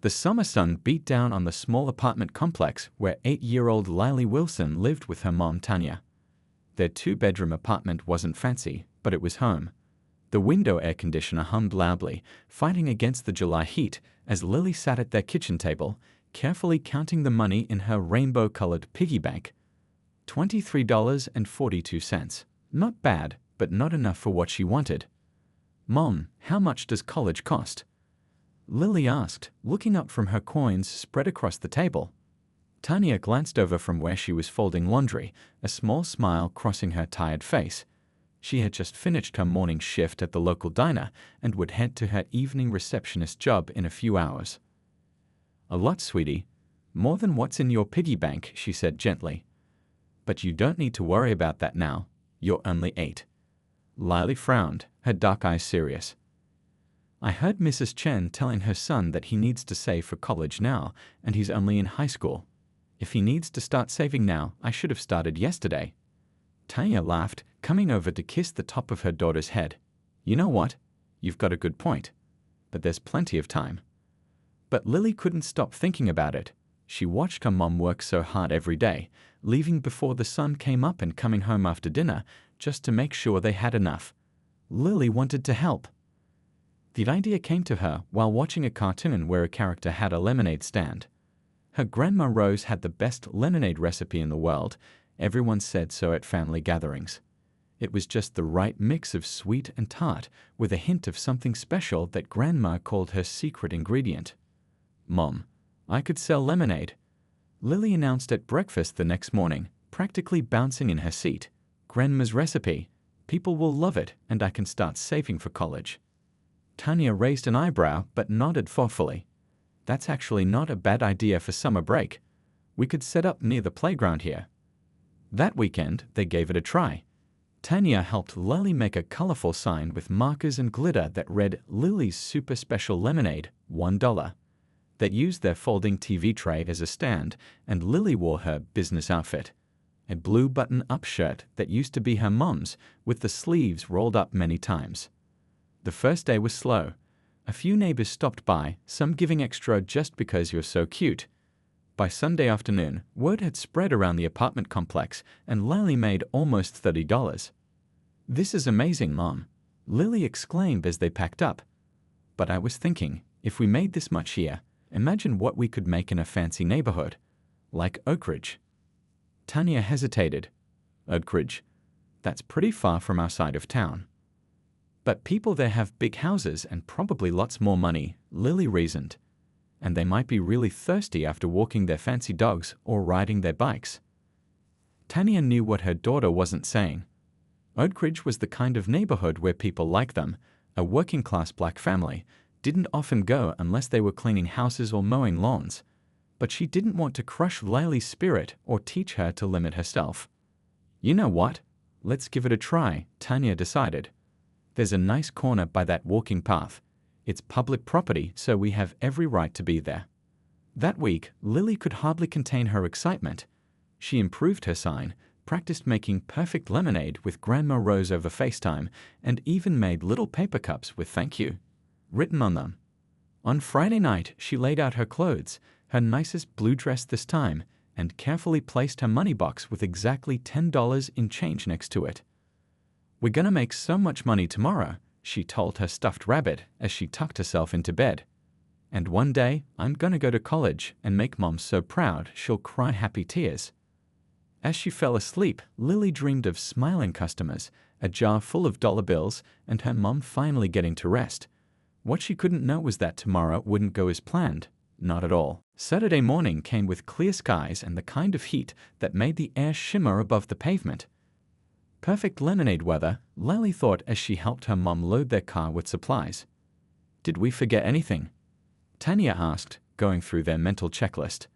The summer sun beat down on the small apartment complex where 8-year-old Lily Wilson lived with her mom, Tanya. Their 2-bedroom apartment wasn't fancy, but it was home. The window air conditioner hummed loudly, fighting against the July heat as Lily sat at their kitchen table, carefully counting the money in her rainbow-colored piggy bank. $23.42. Not bad, but not enough for what she wanted. "Mom, how much does college cost?" Lily asked, looking up from her coins spread across the table. Tanya glanced over from where she was folding laundry, a small smile crossing her tired face. She had just finished her morning shift at the local diner and would head to her evening receptionist job in a few hours. "A lot, sweetie. More than what's in your piggy bank," she said gently. "But you don't need to worry about that now. You're only 8. Lily frowned, her dark eyes serious. "I heard Mrs. Chen telling her son that he needs to save for college now, and he's only in high school. If he needs to start saving now, I should have started yesterday." Tanya laughed, coming over to kiss the top of her daughter's head. "You know what? You've got a good point. But there's plenty of time." But Lily couldn't stop thinking about it. She watched her mom work so hard every day, leaving before the sun came up and coming home after dinner just to make sure they had enough. Lily wanted to help. The idea came to her while watching a cartoon where a character had a lemonade stand. Her grandma Rose had the best lemonade recipe in the world. Everyone said so at family gatherings. It was just the right mix of sweet and tart, with a hint of something special that Grandma called her secret ingredient. "Mom, I could sell lemonade," Lily announced at breakfast the next morning, practically bouncing in her seat. "Grandma's recipe. People will love it, and I can start saving for college." Tanya raised an eyebrow but nodded thoughtfully. "That's actually not a bad idea for summer break. We could set up near the playground here." That weekend, they gave it a try. Tanya helped Lily make a colorful sign with markers and glitter that read "Lily's Super Special Lemonade, $1." That used their folding TV tray as a stand, and Lily wore her business outfit. A blue button-up shirt that used to be her mom's, with the sleeves rolled up many times. The first day was slow. A few neighbors stopped by, some giving extra just because you're so cute. By Sunday afternoon, word had spread around the apartment complex, and Lily made almost $30. "This is amazing, Mom," Lily exclaimed as they packed up. "But I was thinking, if we made this much here, imagine what we could make in a fancy neighborhood, like Oak Ridge." Tanya hesitated. "Oak Ridge? That's pretty far from our side of town." "But people there have big houses and probably lots more money," Lily reasoned. "And they might be really thirsty after walking their fancy dogs or riding their bikes." Tanya knew what her daughter wasn't saying. Oak Ridge was the kind of neighborhood where people like them, a working-class black family, didn't often go unless they were cleaning houses or mowing lawns. But she didn't want to crush Lily's spirit or teach her to limit herself. "You know what? Let's give it a try," Tanya decided. "There's a nice corner by that walking path. It's public property, so we have every right to be there." That week, Lily could hardly contain her excitement. She improved her sign, practiced making perfect lemonade with Grandma Rose over FaceTime, and even made little paper cups with "Thank you" written on them. On Friday night, she laid out her clothes, her nicest blue dress this time, and carefully placed her money box with exactly $10 in change next to it. "We're gonna make so much money tomorrow," she told her stuffed rabbit as she tucked herself into bed. "And one day, I'm gonna go to college and make Mom so proud she'll cry happy tears." As she fell asleep, Lily dreamed of smiling customers, a jar full of dollar bills, and her mom finally getting to rest. What she couldn't know was that tomorrow wouldn't go as planned. Not at all. Saturday morning came with clear skies and the kind of heat that made the air shimmer above the pavement. Perfect lemonade weather, Lily thought as she helped her mom load their car with supplies. "Did we forget anything?" Tanya asked, going through their mental checklist.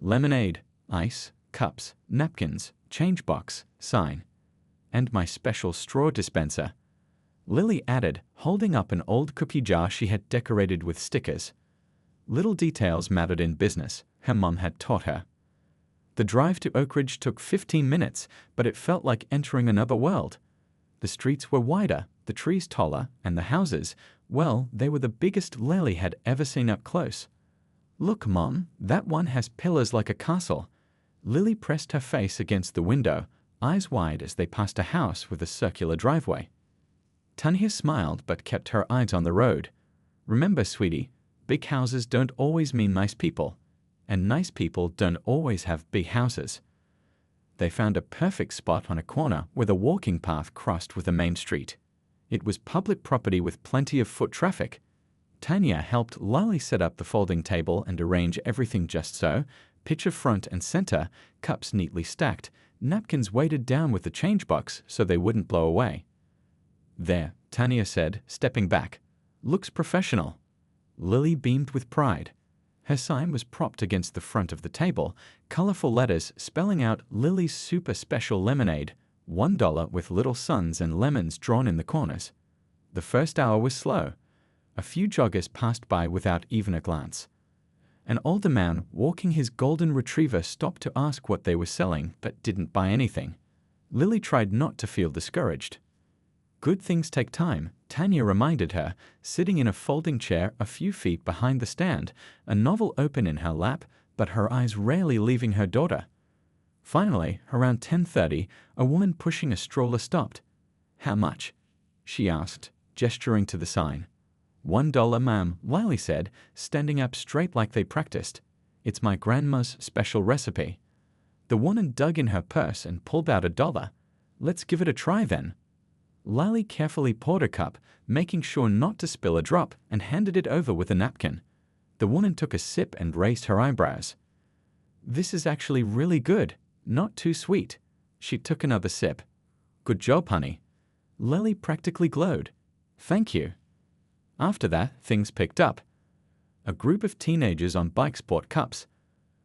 "Lemonade, ice, cups, napkins, change box, sign. And my special straw dispenser," Lily added, holding up an old cookie jar she had decorated with stickers. Little details mattered in business, her mom had taught her. The drive to Oak Ridge took 15 minutes, but it felt like entering another world. The streets were wider, the trees taller, and the houses, well, they were the biggest Lily had ever seen up close. Look, Mom, that one has pillars like a castle. Lily pressed her face against the window, eyes wide as they passed a house with a circular driveway. Tanya smiled but kept her eyes on the road. Remember, sweetie, big houses don't always mean nice people, and nice people don't always have big houses. They found a perfect spot on a corner where the walking path crossed with a main street. It was public property with plenty of foot traffic. Tanya helped Lily set up the folding table and arrange everything just so, pitcher front and center, cups neatly stacked, napkins weighted down with the change box so they wouldn't blow away. There, Tanya said, stepping back. Looks professional. Lily beamed with pride. Her sign was propped against the front of the table, colorful letters spelling out Lily's super special lemonade, $1 with little suns and lemons drawn in the corners. The first hour was slow. A few joggers passed by without even a glance. An older man walking his golden retriever stopped to ask what they were selling but didn't buy anything. Lily tried not to feel discouraged. Good things take time, Tanya reminded her, sitting in a folding chair a few feet behind the stand, a novel open in her lap, but her eyes rarely leaving her daughter. Finally, around 10:30, a woman pushing a stroller stopped. How much? She asked, gesturing to the sign. $1, ma'am, Lily said, standing up straight like they practiced. It's my grandma's special recipe. The woman dug in her purse and pulled out $1. Let's give it a try then. Lily carefully poured a cup, making sure not to spill a drop, and handed it over with a napkin. The woman took a sip and raised her eyebrows. This is actually really good, not too sweet. She took another sip. Good job, honey. Lily practically glowed. Thank you. After that, things picked up. A group of teenagers on bikes bought cups.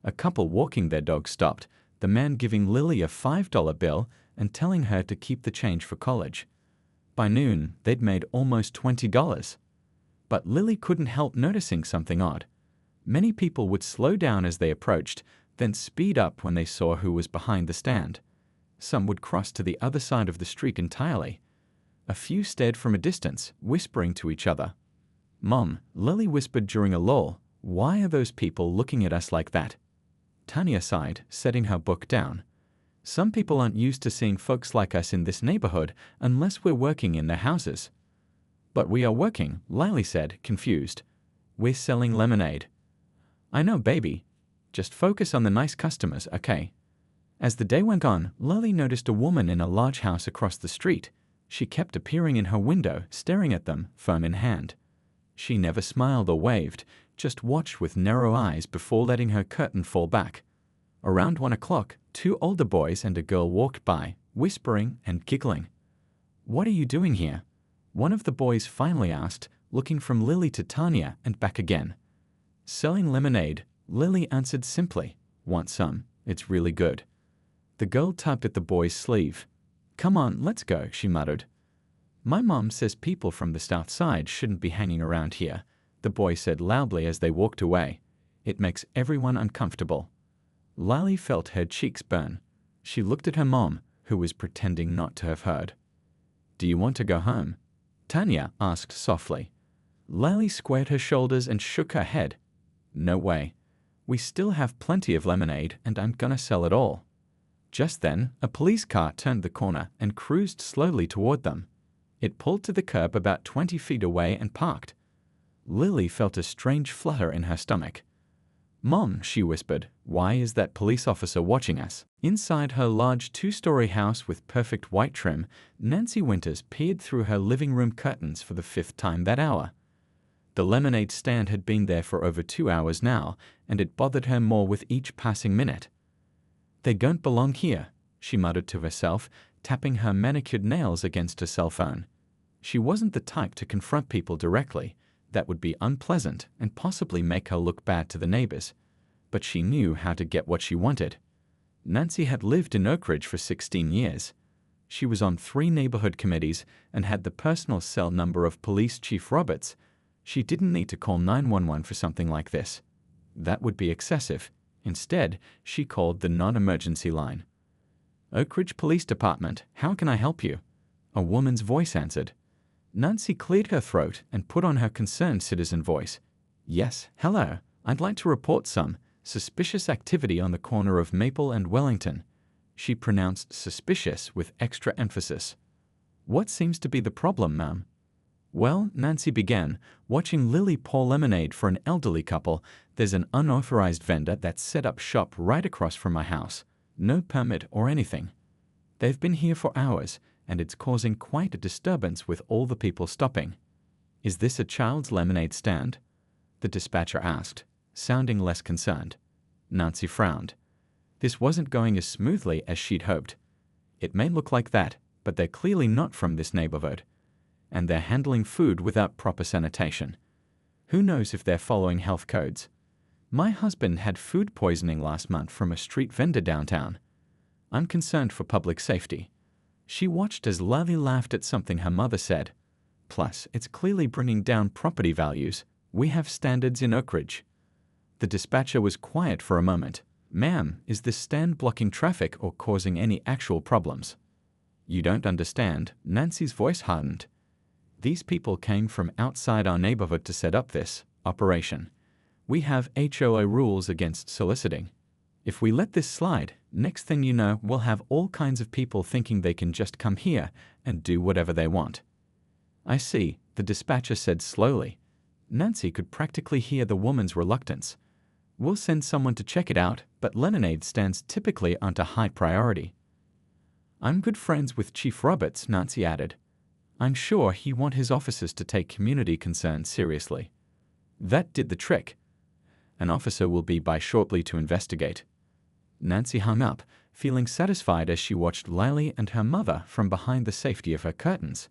A couple walking their dog stopped, the man giving Lily a $5 bill and telling her to keep the change for college. By noon, they'd made almost $20. But Lily couldn't help noticing something odd. Many people would slow down as they approached, then speed up when they saw who was behind the stand. Some would cross to the other side of the street entirely. A few stared from a distance, whispering to each other. Mom, Lily whispered during a lull, why are those people looking at us like that? Tanya sighed, setting her book down. Some people aren't used to seeing folks like us in this neighborhood unless we're working in their houses. But we are working, Lily said, confused. We're selling lemonade. I know, baby. Just focus on the nice customers, okay? As the day went on, Lily noticed a woman in a large house across the street. She kept appearing in her window, staring at them, phone in hand. She never smiled or waved, just watched with narrow eyes before letting her curtain fall back. Around 1 o'clock, 2 older boys and a girl walked by, whispering and giggling. What are you doing here? One of the boys finally asked, looking from Lily to Tanya and back again. Selling lemonade, Lily answered simply. Want some? It's really good. The girl tugged at the boy's sleeve. Come on, let's go, she muttered. My mom says people from the south side shouldn't be hanging around here, the boy said loudly as they walked away. It makes everyone uncomfortable. Lily felt her cheeks burn. She looked at her mom, who was pretending not to have heard. Do you want to go home? Tanya asked softly. Lily squared her shoulders and shook her head. No way. We still have plenty of lemonade and I'm gonna sell it all. Just then, a police car turned the corner and cruised slowly toward them. It pulled to the curb about 20 feet away and parked. Lily felt a strange flutter in her stomach. Mom, she whispered, why is that police officer watching us? Inside her large 2-story house with perfect white trim, Nancy Winters peered through her living room curtains for the 5th time that hour. The lemonade stand had been there for over 2 hours now, and it bothered her more with each passing minute. They don't belong here, she muttered to herself, tapping her manicured nails against her cell phone. She wasn't the type to confront people directly. That would be unpleasant and possibly make her look bad to the neighbors. But she knew how to get what she wanted. Nancy had lived in Oak Ridge for 16 years. She was on 3 neighborhood committees and had the personal cell number of Police Chief Roberts. She didn't need to call 911 for something like this. That would be excessive. Instead, she called the non-emergency line. Oak Ridge Police Department, how can I help you? A woman's voice answered. Nancy cleared her throat and put on her concerned citizen voice. Yes, hello. I'd like to report some suspicious activity on the corner of Maple and Wellington. She pronounced suspicious with extra emphasis. What seems to be the problem, ma'am? Well, Nancy began, watching Lily pour lemonade for an elderly couple. There's an unauthorized vendor that's set up shop right across from my house. No permit or anything. They've been here for hours, and it's causing quite a disturbance with all the people stopping. Is this a child's lemonade stand? The dispatcher asked, sounding less concerned. Nancy frowned. This wasn't going as smoothly as she'd hoped. It may look like that, but they're clearly not from this neighborhood. And they're handling food without proper sanitation. Who knows if they're following health codes? My husband had food poisoning last month from a street vendor downtown. I'm concerned for public safety. She watched as Lily laughed at something her mother said. Plus, it's clearly bringing down property values. We have standards in Oak Ridge. The dispatcher was quiet for a moment. Ma'am, is this stand blocking traffic or causing any actual problems? You don't understand. Nancy's voice hardened. These people came from outside our neighborhood to set up this operation. We have HOA rules against soliciting. If we let this slide, next thing you know, we'll have all kinds of people thinking they can just come here and do whatever they want. I see, the dispatcher said slowly. Nancy could practically hear the woman's reluctance. We'll send someone to check it out, but lemonade stands typically aren't a high priority. I'm good friends with Chief Roberts, Nancy added. I'm sure he wants his officers to take community concerns seriously. That did the trick. An officer will be by shortly to investigate. Nancy hung up, feeling satisfied as she watched Lily and her mother from behind the safety of her curtains.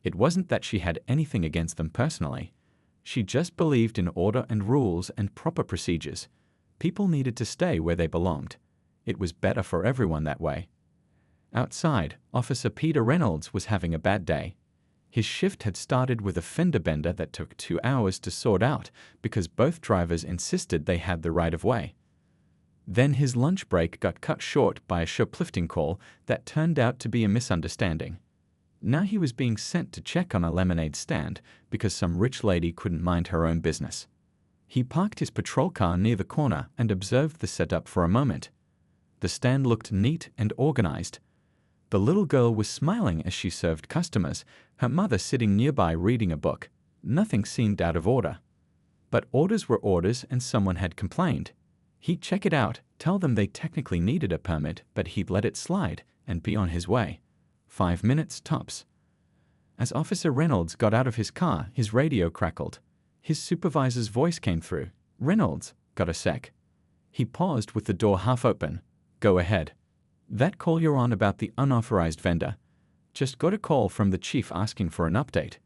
It wasn't that she had anything against them personally. She just believed in order and rules and proper procedures. People needed to stay where they belonged. It was better for everyone that way. Outside, Officer Peter Reynolds was having a bad day. His shift had started with a fender bender that took 2 hours to sort out because both drivers insisted they had the right of way. Then his lunch break got cut short by a shoplifting call that turned out to be a misunderstanding. Now he was being sent to check on a lemonade stand because some rich lady couldn't mind her own business. He parked his patrol car near the corner and observed the setup for a moment. The stand looked neat and organized. The little girl was smiling as she served customers, her mother sitting nearby reading a book. Nothing seemed out of order. But orders were orders and someone had complained. He'd check it out, tell them they technically needed a permit, but he'd let it slide and be on his way. 5 minutes tops. As Officer Reynolds got out of his car, his radio crackled. His supervisor's voice came through. Reynolds, got a sec? He paused with the door half open. Go ahead. That call you're on about the unauthorized vendor. Just got a call from the chief asking for an update.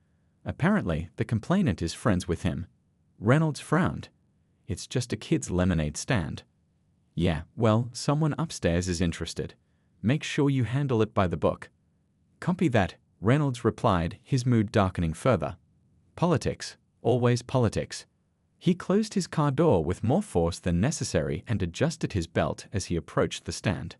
Apparently, the complainant is friends with him. Reynolds frowned. It's just a kid's lemonade stand. Yeah, well, someone upstairs is interested. Make sure you handle it by the book. Copy that, Reynolds replied, his mood darkening further. Politics, always politics. He closed his car door with more force than necessary and adjusted his belt as he approached the stand.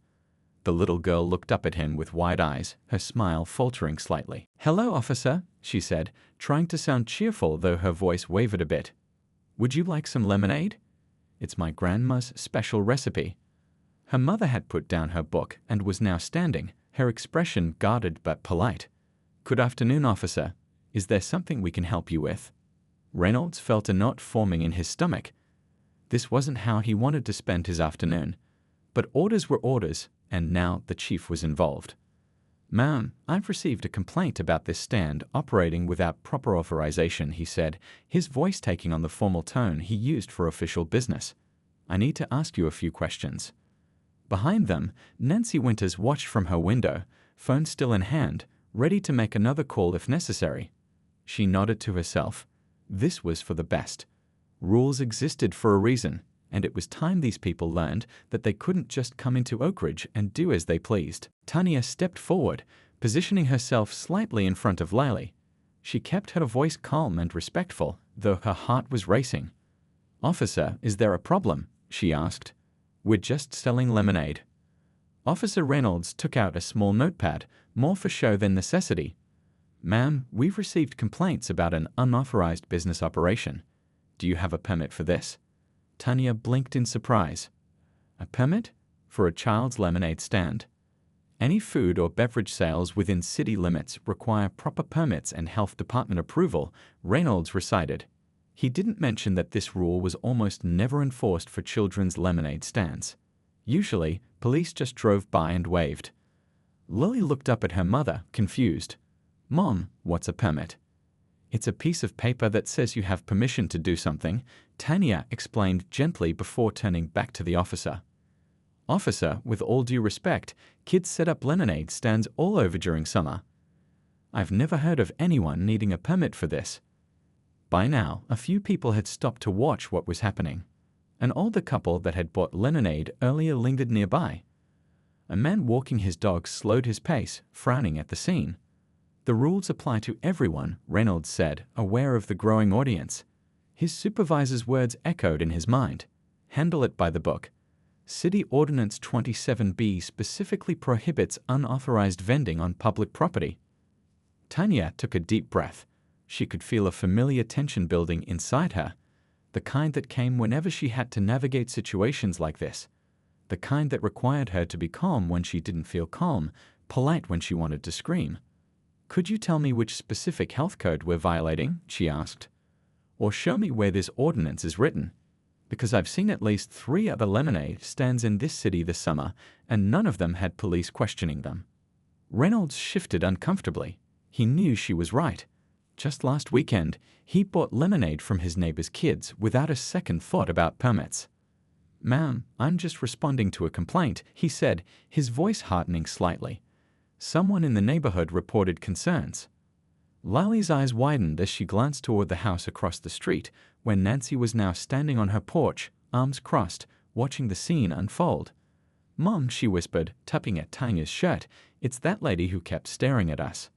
The little girl looked up at him with wide eyes, her smile faltering slightly. Hello, officer, she said, trying to sound cheerful though her voice wavered a bit. Would you like some lemonade? It's my grandma's special recipe. Her mother had put down her book and was now standing, her expression guarded but polite. Good afternoon, officer. Is there something we can help you with? Reynolds felt a knot forming in his stomach. This wasn't how he wanted to spend his afternoon. But orders were orders, and now the chief was involved. Ma'am, I've received a complaint about this stand operating without proper authorization, he said, his voice taking on the formal tone he used for official business. I need to ask you a few questions. Behind them, Nancy Winters watched from her window, phone still in hand, ready to make another call if necessary. She nodded to herself. This was for the best. Rules existed for a reason, and it was time these people learned that they couldn't just come into Oak Ridge and do as they pleased. Tanya stepped forward, positioning herself slightly in front of Lily. She kept her voice calm and respectful, though her heart was racing. Officer, is there a problem? She asked. We're just selling lemonade. Officer Reynolds took out a small notepad, more for show than necessity. Ma'am, we've received complaints about an unauthorized business operation. Do you have a permit for this? Tanya blinked in surprise. A permit? For a child's lemonade stand? Any food or beverage sales within city limits require proper permits and health department approval, Reynolds recited. He didn't mention that this rule was almost never enforced for children's lemonade stands. Usually, police just drove by and waved. Lily looked up at her mother, confused. "Mom, what's a permit?" "It's a piece of paper that says you have permission to do something," Tanya explained gently before turning back to the officer. "Officer, with all due respect, kids set up lemonade stands all over during summer. I've never heard of anyone needing a permit for this." By now, a few people had stopped to watch what was happening. An older couple that had bought lemonade earlier lingered nearby. A man walking his dog slowed his pace, frowning at the scene. "The rules apply to everyone," Reynolds said, aware of the growing audience. His supervisor's words echoed in his mind. "Handle it by the book. City Ordinance 27B specifically prohibits unauthorized vending on public property." Tanya took a deep breath. She could feel a familiar tension building inside her, the kind that came whenever she had to navigate situations like this, the kind that required her to be calm when she didn't feel calm, polite when she wanted to scream. "Could you tell me which specific health code we're violating?" she asked. "Or show me where this ordinance is written. Because I've seen at least 3 other lemonade stands in this city this summer, and none of them had police questioning them." Reynolds shifted uncomfortably. He knew she was right. Just last weekend, he bought lemonade from his neighbor's kids without a second thought about permits. "Ma'am, I'm just responding to a complaint," he said, his voice hardening slightly. "Someone in the neighborhood reported concerns." Lily's eyes widened as she glanced toward the house across the street, where Nancy was now standing on her porch, arms crossed, watching the scene unfold. "Mom," she whispered, tugging at Tanya's shirt, "it's that lady who kept staring at us."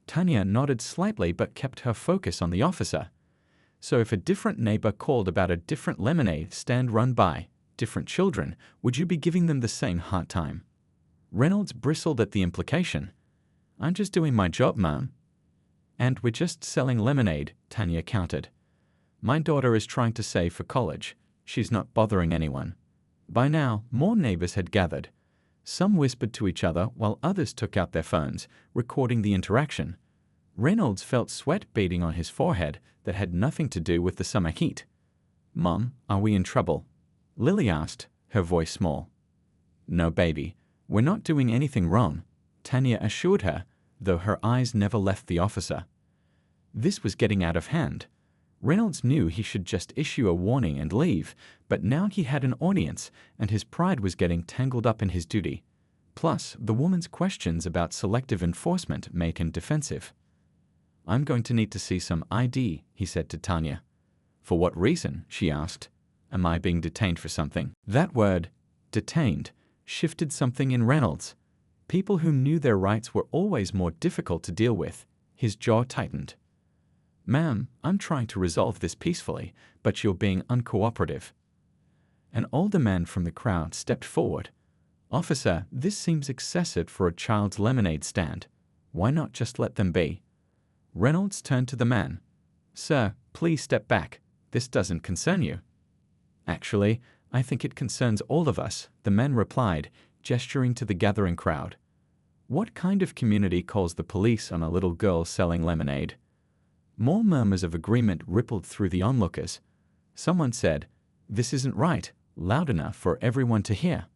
Tanya nodded slightly but kept her focus on the officer. "So if a different neighbor called about a different lemonade stand run by different children, would you be giving them the same hard time?" Reynolds bristled at the implication. "I'm just doing my job, ma'am." "And we're just selling lemonade," Tanya countered. "My daughter is trying to save for college. She's not bothering anyone." By now, more neighbors had gathered. Some whispered to each other while others took out their phones, recording the interaction. Reynolds felt sweat beading on his forehead that had nothing to do with the summer heat. "Mom, are we in trouble?" Lily asked, her voice small. "No, baby. We're not doing anything wrong," Tanya assured her, though her eyes never left the officer. This was getting out of hand. Reynolds knew he should just issue a warning and leave, but now he had an audience, and his pride was getting tangled up in his duty. Plus, the woman's questions about selective enforcement made him defensive. "I'm going to need to see some ID," he said to Tanya. "For what reason?" she asked. "Am I being detained for something?" That word, detained, shifted something in Reynolds. People who knew their rights were always more difficult to deal with. His jaw tightened. "Ma'am, I'm trying to resolve this peacefully, but you're being uncooperative." An older man from the crowd stepped forward. "Officer, this seems excessive for a child's lemonade stand. Why not just let them be?" Reynolds turned to the man. "Sir, please step back. This doesn't concern you." "Actually, I think it concerns all of us," the man replied, gesturing to the gathering crowd. "What kind of community calls the police on a little girl selling lemonade?" More murmurs of agreement rippled through the onlookers. Someone said, "This isn't right," loud enough for everyone to hear.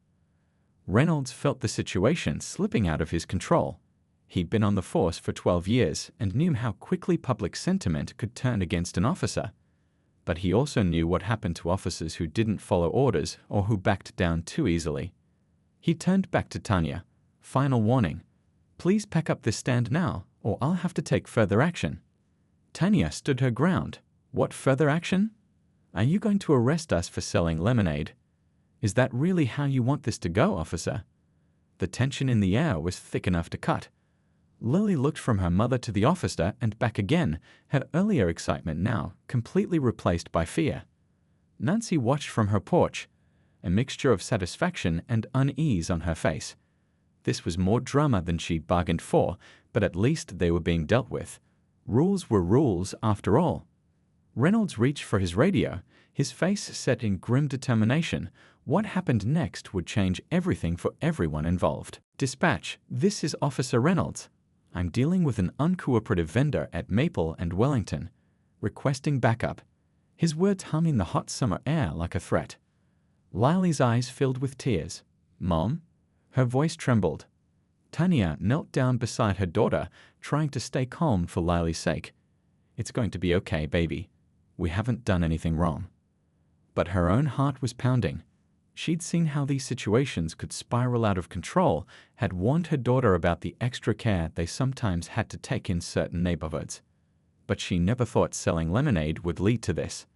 Reynolds felt the situation slipping out of his control. He'd been on the force for 12 years and knew how quickly public sentiment could turn against an officer. But he also knew what happened to officers who didn't follow orders or who backed down too easily. He turned back to Tanya. "Final warning. Please pack up this stand now, or I'll have to take further action." Tanya stood her ground. "What further action? Are you going to arrest us for selling lemonade? Is that really how you want this to go, officer?" The tension in the air was thick enough to cut. Lily looked from her mother to the officer and back again, her earlier excitement now completely replaced by fear. Nancy watched from her porch, a mixture of satisfaction and unease on her face. This was more drama than she'd bargained for, but at least they were being dealt with. Rules were rules after all. Reynolds reached for his radio, his face set in grim determination. What happened next would change everything for everyone involved. Dispatch, this is Officer Reynolds. I'm dealing with an uncooperative vendor at Maple and Wellington, requesting backup. His words humming the hot summer air like a threat. Lily's eyes filled with tears. Mom? Her voice trembled. Tanya knelt down beside her daughter, trying to stay calm for Lily's sake. It's going to be okay, baby. We haven't done anything wrong. But her own heart was pounding. She'd seen how these situations could spiral out of control, had warned her daughter about the extra care they sometimes had to take in certain neighborhoods. But she never thought selling lemonade would lead to this.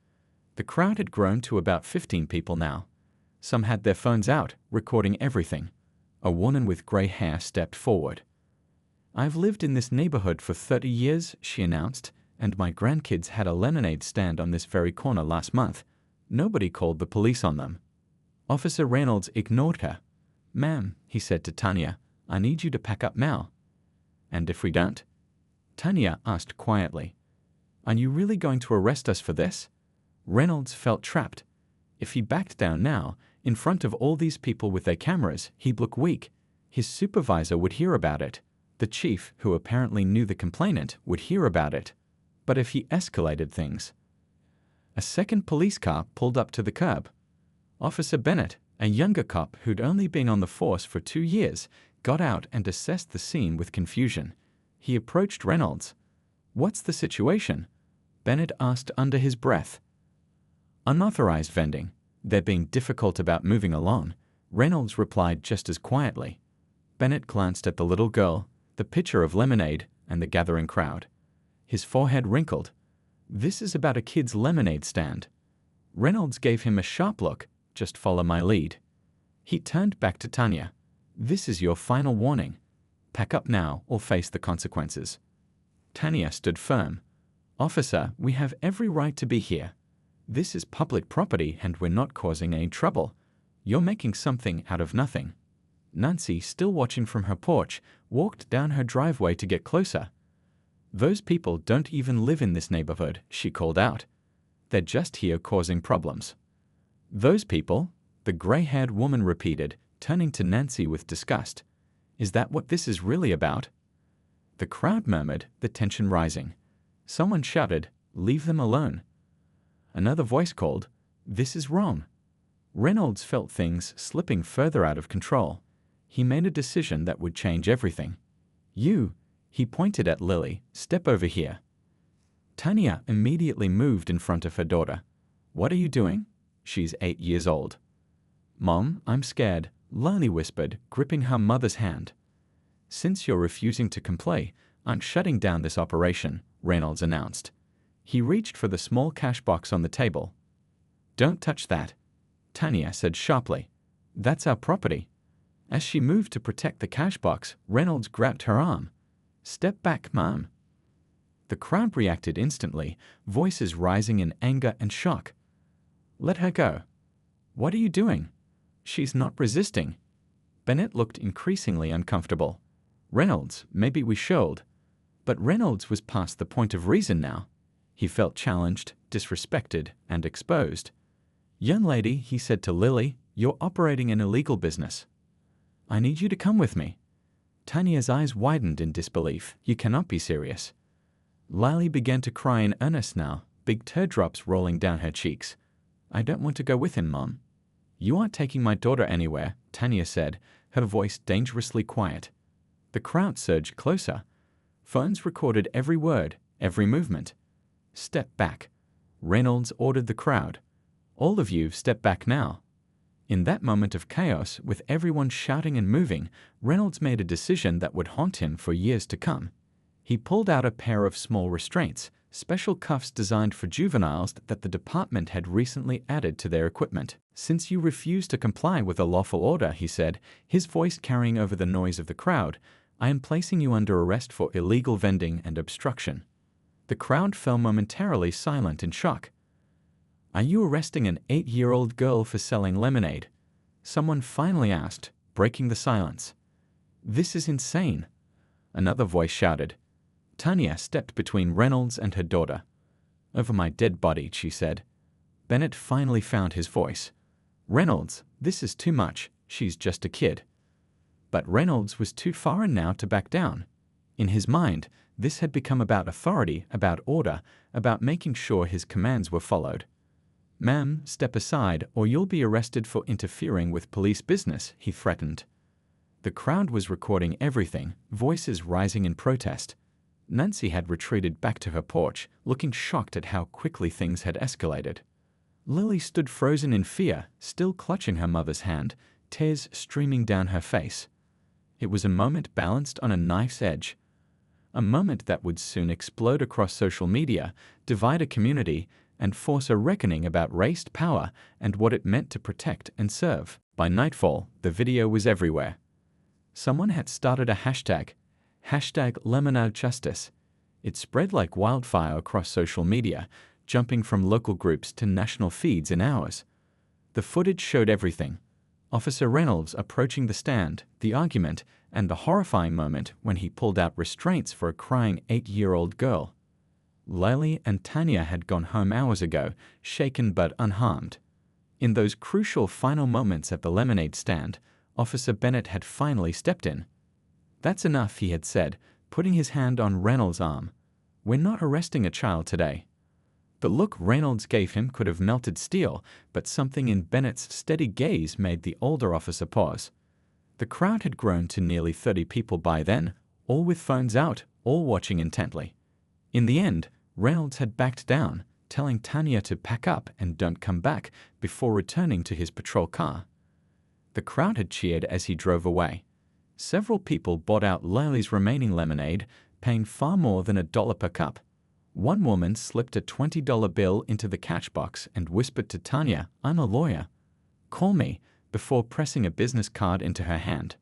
The crowd had grown to about 15 people now. Some had their phones out, recording everything. A woman with gray hair stepped forward. I've lived in this neighborhood for 30 years, she announced, and my grandkids had a lemonade stand on this very corner last month. Nobody called the police on them. Officer Reynolds ignored her. Ma'am, he said to Tanya, I need you to pack up now. And if we don't? Tanya asked quietly. Are you really going to arrest us for this? Reynolds felt trapped. If he backed down now, in front of all these people with their cameras, he'd look weak. His supervisor would hear about it. The chief, who apparently knew the complainant, would hear about it. But if he escalated things? A second police car pulled up to the curb. Officer Bennett, a younger cop who'd only been on the force for 2 years, got out and assessed the scene with confusion. He approached Reynolds. What's the situation? Bennett asked under his breath. Unauthorized vending. They're being difficult about moving along, Reynolds replied just as quietly. Bennett glanced at the little girl, the pitcher of lemonade, and the gathering crowd. His forehead wrinkled. This is about a kid's lemonade stand. Reynolds gave him a sharp look. Just follow my lead. He turned back to Tanya. This is your final warning. Pack up now or face the consequences. Tanya stood firm. Officer, we have every right to be here. This is public property and we're not causing any trouble. You're making something out of nothing. Nancy, still watching from her porch, walked down her driveway to get closer. Those people don't even live in this neighborhood, she called out. They're just here causing problems. Those people? The gray-haired woman repeated, turning to Nancy with disgust. Is that what this is really about? The crowd murmured, the tension rising. Someone shouted, leave them alone. Another voice called, this is wrong. Reynolds felt things slipping further out of control. He made a decision that would change everything. You, he pointed at Lily, step over here. Tanya immediately moved in front of her daughter. What are you doing? She's 8 years old. Mom, I'm scared, Lily whispered, gripping her mother's hand. Since you're refusing to comply, I'm shutting down this operation, Reynolds announced. He reached for the small cash box on the table. Don't touch that, Tanya said sharply. That's our property. As she moved to protect the cash box, Reynolds grabbed her arm. Step back, Mom. The crowd reacted instantly, voices rising in anger and shock. Let her go. What are you doing? She's not resisting. Bennett looked increasingly uncomfortable. Reynolds, maybe we should. But Reynolds was past the point of reason now. He felt challenged, disrespected, and exposed. Young lady, he said to Lily, you're operating an illegal business. I need you to come with me. Tanya's eyes widened in disbelief. You cannot be serious. Lily began to cry in earnest now, big teardrops rolling down her cheeks. I don't want to go with him, Mom. You aren't taking my daughter anywhere, Tanya said, her voice dangerously quiet. The crowd surged closer. Phones recorded every word, every movement. Step back. Reynolds ordered the crowd. All of you step back now. In that moment of chaos, with everyone shouting and moving, Reynolds made a decision that would haunt him for years to come. He pulled out a pair of small restraints, special cuffs designed for juveniles that the department had recently added to their equipment. Since you refuse to comply with a lawful order, he said, his voice carrying over the noise of the crowd, I am placing you under arrest for illegal vending and obstruction. The crowd fell momentarily silent in shock. Are you arresting an 8-year-old girl for selling lemonade? Someone finally asked, breaking the silence. This is insane. Another voice shouted. Tanya stepped between Reynolds and her daughter. "Over my dead body," she said. Bennett finally found his voice. "Reynolds, this is too much. She's just a kid." But Reynolds was too foreign now to back down. In his mind, this had become about authority, about order, about making sure his commands were followed. "Ma'am, step aside or you'll be arrested for interfering with police business," he threatened. The crowd was recording everything, voices rising in protest. Nancy had retreated back to her porch, looking shocked at how quickly things had escalated. Lily stood frozen in fear, still clutching her mother's hand, tears streaming down her face. It was a moment balanced on a knife's edge. A moment that would soon explode across social media, divide a community, and force a reckoning about race power and what it meant to protect and serve. By nightfall, the video was everywhere. Someone had started a hashtag #LemonAdJustice. It spread like wildfire across social media, jumping from local groups to national feeds in hours. The footage showed everything. Officer Reynolds approaching the stand, the argument, and the horrifying moment when he pulled out restraints for a crying 8-year-old girl. Lily and Tanya had gone home hours ago, shaken but unharmed. In those crucial final moments at the lemonade stand, Officer Bennett had finally stepped in. "That's enough," he had said, putting his hand on Reynolds' arm. "We're not arresting a child today." The look Reynolds gave him could have melted steel, but something in Bennett's steady gaze made the older officer pause. The crowd had grown to nearly 30 people by then, all with phones out, all watching intently. In the end, Reynolds had backed down, telling Tanya to pack up and don't come back before returning to his patrol car. The crowd had cheered as he drove away. Several people bought out Lily's remaining lemonade, paying far more than $1 per cup. One woman slipped a $20 bill into the catch box and whispered to Tanya, "I'm a lawyer. Call me," before pressing a business card into her hand.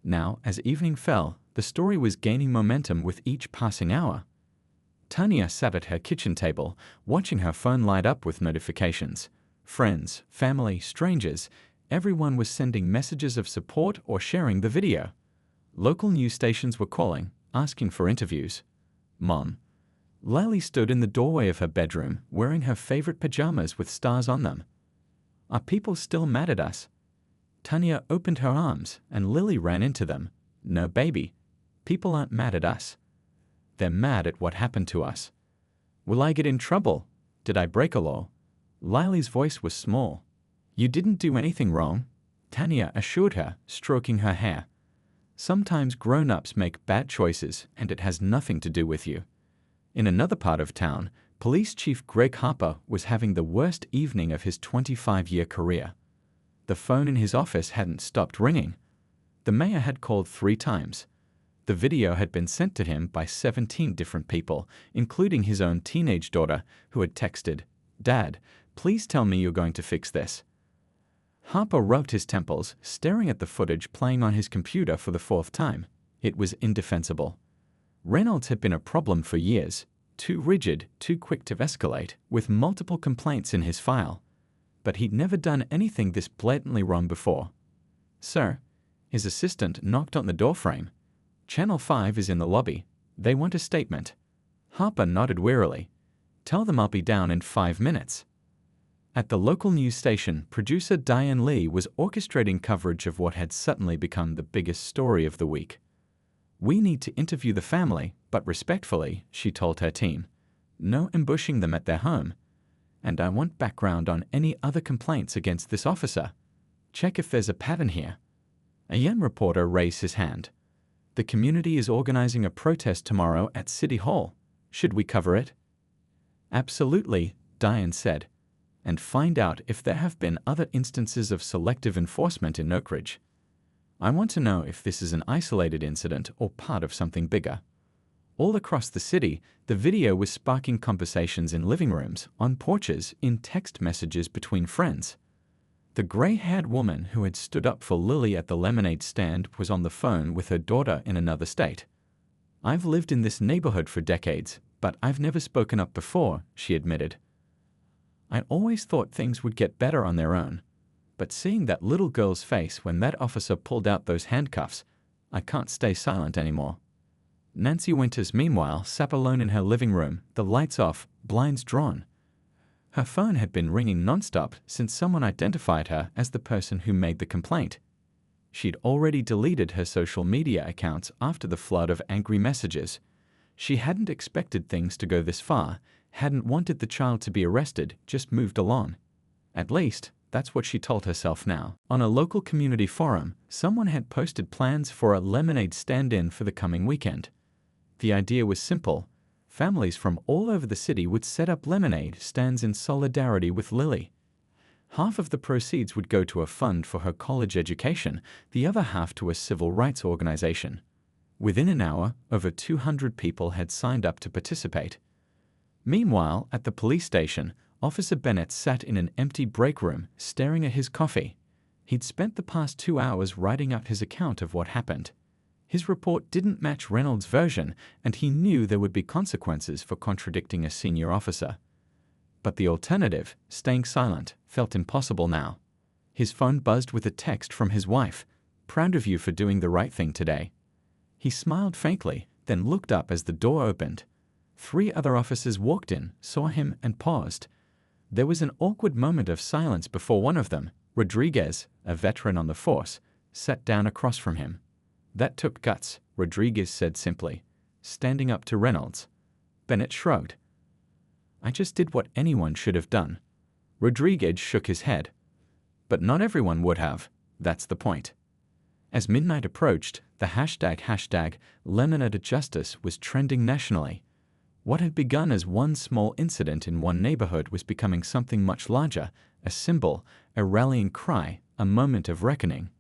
Now, as evening fell, the story was gaining momentum with each passing hour. Tanya sat at her kitchen table, watching her phone light up with notifications. Friends, family, strangers, everyone was sending messages of support or sharing the video. Local news stations were calling, asking for interviews. "Mom." Lily stood in the doorway of her bedroom, wearing her favorite pajamas with stars on them. "Are people still mad at us?" Tanya opened her arms, and Lily ran into them. "No, baby. People aren't mad at us. They're mad at what happened to us." "Will I get in trouble? Did I break a law?" Lily's voice was small. "You didn't do anything wrong," Tanya assured her, stroking her hair. "Sometimes grown-ups make bad choices, and it has nothing to do with you." In another part of town, Police Chief Greg Harper was having the worst evening of his 25-year career. The phone in his office hadn't stopped ringing. The mayor had called 3 times. The video had been sent to him by 17 different people, including his own teenage daughter, who had texted, "Dad, please tell me you're going to fix this." Harper rubbed his temples, staring at the footage playing on his computer for the 4th time. It was indefensible. Reynolds had been a problem for years, too rigid, too quick to escalate, with multiple complaints in his file. But he'd never done anything this blatantly wrong before. "Sir," his assistant knocked on the doorframe. "Channel 5 is in the lobby. They want a statement." Harper nodded wearily. "Tell them I'll be down in 5 minutes." At the local news station, producer Diane Lee was orchestrating coverage of what had suddenly become the biggest story of the week. "We need to interview the family, but respectfully," she told her team. "No ambushing them at their home. And I want background on any other complaints against this officer. Check if there's a pattern here." A young reporter raised his hand. "The community is organizing a protest tomorrow at City Hall. Should we cover it?" "Absolutely," Diane said. "And find out if there have been other instances of selective enforcement in Oak Ridge. I want to know if this is an isolated incident or part of something bigger." All across the city, the video was sparking conversations in living rooms, on porches, in text messages between friends. The gray-haired woman who had stood up for Lily at the lemonade stand was on the phone with her daughter in another state. "I've lived in this neighborhood for decades, but I've never spoken up before," she admitted. "I always thought things would get better on their own. But seeing that little girl's face when that officer pulled out those handcuffs, I can't stay silent anymore." Nancy Winters, meanwhile, sat alone in her living room, the lights off, blinds drawn. Her phone had been ringing nonstop since someone identified her as the person who made the complaint. She'd already deleted her social media accounts after the flood of angry messages. She hadn't expected things to go this far, hadn't wanted the child to be arrested, just moved along. At least, that's what she told herself now. On a local community forum, someone had posted plans for a lemonade stand-in for the coming weekend. The idea was simple. Families from all over the city would set up lemonade stands in solidarity with Lily. Half of the proceeds would go to a fund for her college education, the other half to a civil rights organization. Within an hour, over 200 people had signed up to participate. Meanwhile, at the police station, Officer Bennett sat in an empty break room, staring at his coffee. He'd spent the past 2 hours writing up his account of what happened. His report didn't match Reynolds' version, and he knew there would be consequences for contradicting a senior officer. But the alternative, staying silent, felt impossible now. His phone buzzed with a text from his wife. "Proud of you for doing the right thing today." He smiled faintly, then looked up as the door opened. 3 other officers walked in, saw him, and paused. There was an awkward moment of silence before one of them, Rodriguez, a veteran on the force, sat down across from him. "That took guts," Rodriguez said simply, standing up to Reynolds. Bennett shrugged. "I just did what anyone should have done." Rodriguez shook his head. "But not everyone would have. That's the point." As midnight approached, the hashtag Lemonade Justice was trending nationally. What had begun as one small incident in one neighborhood was becoming something much larger, a symbol, a rallying cry, a moment of reckoning.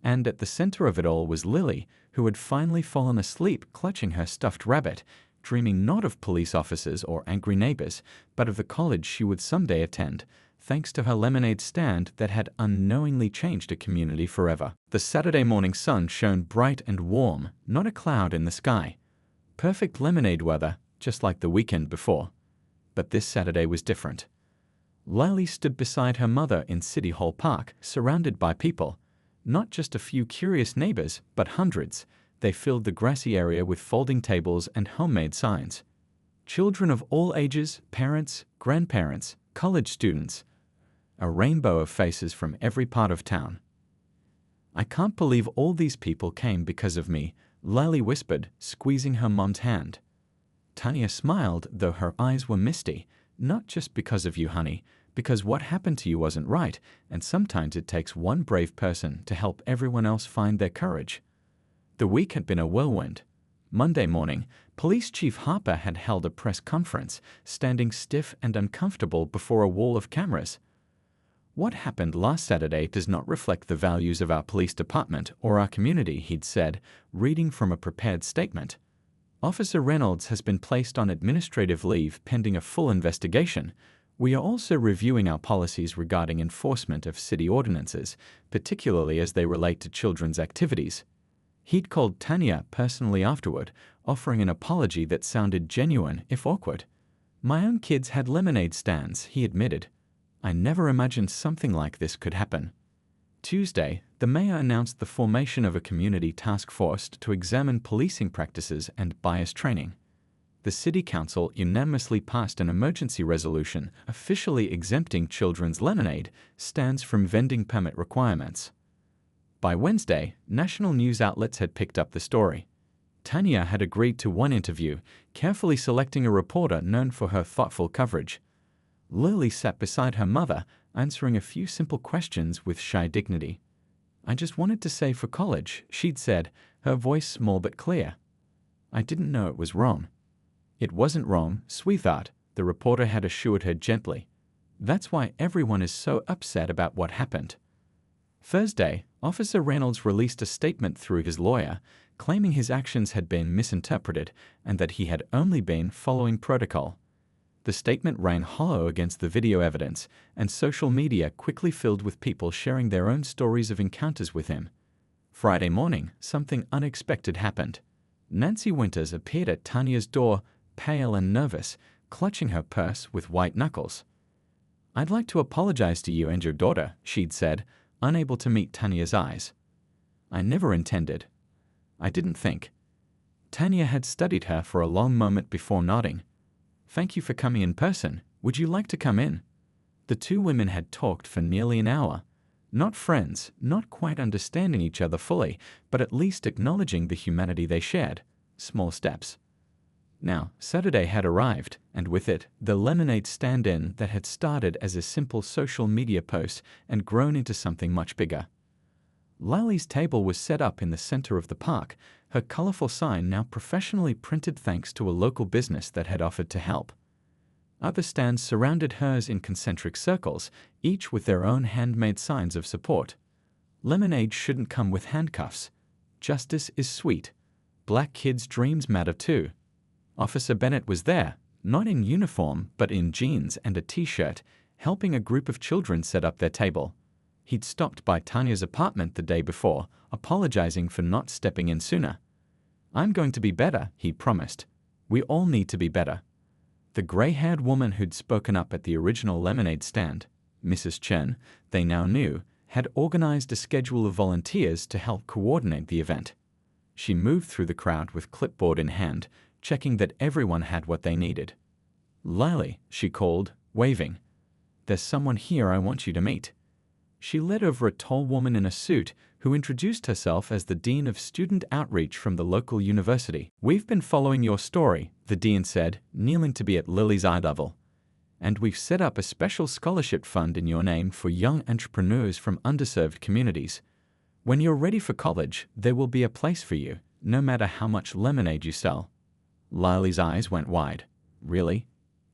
And at the center of it all was Lily, who had finally fallen asleep clutching her stuffed rabbit, dreaming not of police officers or angry neighbors, but of the college she would someday attend, thanks to her lemonade stand that had unknowingly changed a community forever. The Saturday morning sun shone bright and warm, not a cloud in the sky. Perfect lemonade weather, just like the weekend before. But this Saturday was different. Lily stood beside her mother in City Hall Park, surrounded by people. Not just a few curious neighbors, but hundreds. They filled the grassy area with folding tables and homemade signs. Children of all ages, parents, grandparents, college students. A rainbow of faces from every part of town. "I can't believe all these people came because of me," Lily whispered, squeezing her mom's hand. Tanya smiled, though her eyes were misty. "Not just because of you, honey, because what happened to you wasn't right, and sometimes it takes one brave person to help everyone else find their courage." The week had been a whirlwind. Monday morning, Police Chief Harper had held a press conference, standing stiff and uncomfortable before a wall of cameras. "What happened last Saturday does not reflect the values of our police department or our community," he'd said, reading from a prepared statement. "Officer Reynolds has been placed on administrative leave pending a full investigation. We are also reviewing our policies regarding enforcement of city ordinances, particularly as they relate to children's activities." He'd called Tanya personally afterward, offering an apology that sounded genuine, if awkward. "My own kids had lemonade stands," he admitted. "I never imagined something like this could happen." Tuesday, the mayor announced the formation of a community task force to examine policing practices and bias training. The city council unanimously passed an emergency resolution officially exempting children's lemonade stands from vending permit requirements. By Wednesday, national news outlets had picked up the story. Tanya had agreed to one interview, carefully selecting a reporter known for her thoughtful coverage. Lily sat beside her mother, answering a few simple questions with shy dignity. "I just wanted to say for college," she'd said, her voice small but clear. "I didn't know it was wrong." "It wasn't wrong, sweetheart," the reporter had assured her gently. "That's why everyone is so upset about what happened." Thursday, Officer Reynolds released a statement through his lawyer, claiming his actions had been misinterpreted and that he had only been following protocol. The statement rang hollow against the video evidence, and social media quickly filled with people sharing their own stories of encounters with him. Friday morning, something unexpected happened. Nancy Winters appeared at Tanya's door, pale and nervous, clutching her purse with white knuckles. "I'd like to apologize to you and your daughter," she'd said, unable to meet Tanya's eyes. "I never intended. I didn't think." Tanya had studied her for a long moment before nodding. Thank you for coming in person. Would you like to come in? The two women had talked for nearly an hour. Not friends, not quite understanding each other fully, but at least acknowledging the humanity they shared. Small steps. Now, Saturday had arrived, and with it, the lemonade stand-in that had started as a simple social media post and grown into something much bigger. Lily's table was set up in the center of the park, her colorful sign now professionally printed thanks to a local business that had offered to help. Other stands surrounded hers in concentric circles, each with their own handmade signs of support. Lemonade shouldn't come with handcuffs. Justice is sweet. Black kids' dreams matter too. Officer Bennett was there, not in uniform but in jeans and a t-shirt, helping a group of children set up their table. He'd stopped by Tanya's apartment the day before, apologizing for not stepping in sooner. "I'm going to be better," he promised. "We all need to be better." The gray-haired woman who'd spoken up at the original lemonade stand, Mrs. Chen, they now knew, had organized a schedule of volunteers to help coordinate the event. She moved through the crowd with clipboard in hand, checking that everyone had what they needed. "Lily," she called, waving. "There's someone here I want you to meet." She led over a tall woman in a suit who introduced herself as the Dean of Student Outreach from the local university. "We've been following your story," the dean said, kneeling to be at Lily's eye level. "And we've set up a special scholarship fund in your name for young entrepreneurs from underserved communities. When you're ready for college, there will be a place for you, no matter how much lemonade you sell." Lily's eyes went wide. "Really?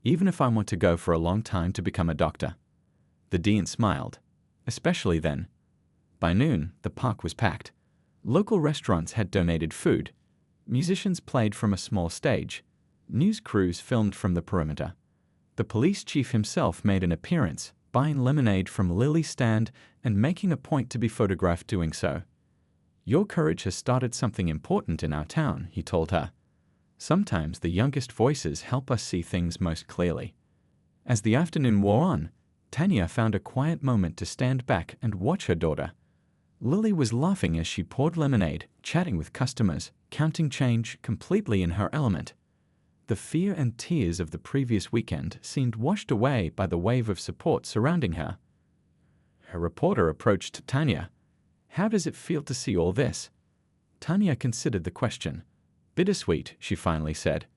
Even if I want to go for a long time to become a doctor?" The dean smiled. "Especially then." By noon, the park was packed. Local restaurants had donated food. Musicians played from a small stage. News crews filmed from the perimeter. The police chief himself made an appearance, buying lemonade from Lily's stand and making a point to be photographed doing so. "Your courage has started something important in our town," he told her. "Sometimes the youngest voices help us see things most clearly." As the afternoon wore on, Tanya found a quiet moment to stand back and watch her daughter. Lily was laughing as she poured lemonade, chatting with customers, counting change, completely in her element. The fear and tears of the previous weekend seemed washed away by the wave of support surrounding her. Her reporter approached Tanya. "How does it feel to see all this?" Tanya considered the question. "Bittersweet," she finally said.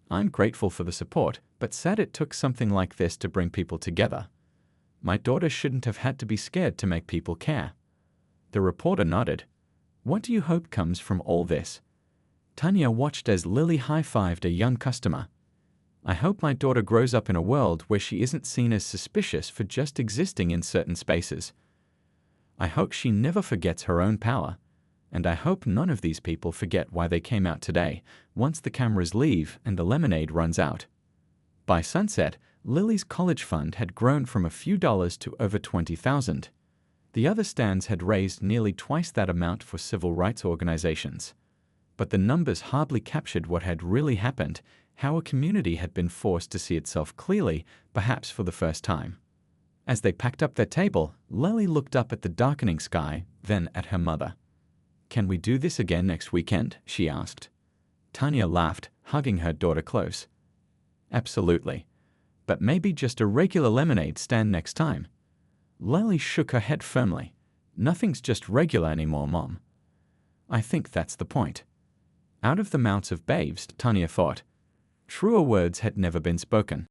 "I'm grateful for the support, but sad it took something like this to bring people together. My daughter shouldn't have had to be scared to make people care." The reporter nodded. "What do you hope comes from all this?" Tanya watched as Lily high-fived a young customer. "I hope my daughter grows up in a world where she isn't seen as suspicious for just existing in certain spaces. I hope she never forgets her own power. And I hope none of these people forget why they came out today, once the cameras leave and the lemonade runs out." By sunset, Lily's college fund had grown from a few dollars to over $20,000. The other stands had raised nearly twice that amount for civil rights organizations. But the numbers hardly captured what had really happened, how a community had been forced to see itself clearly, perhaps for the first time. As they packed up their table, Lily looked up at the darkening sky, then at her mother. "Can we do this again next weekend?" she asked. Tanya laughed, hugging her daughter close. "Absolutely. But maybe just a regular lemonade stand next time." Lily shook her head firmly. "Nothing's just regular anymore, Mom." "I think that's the point." Out of the mouths of babes, Tanya thought. Truer words had never been spoken.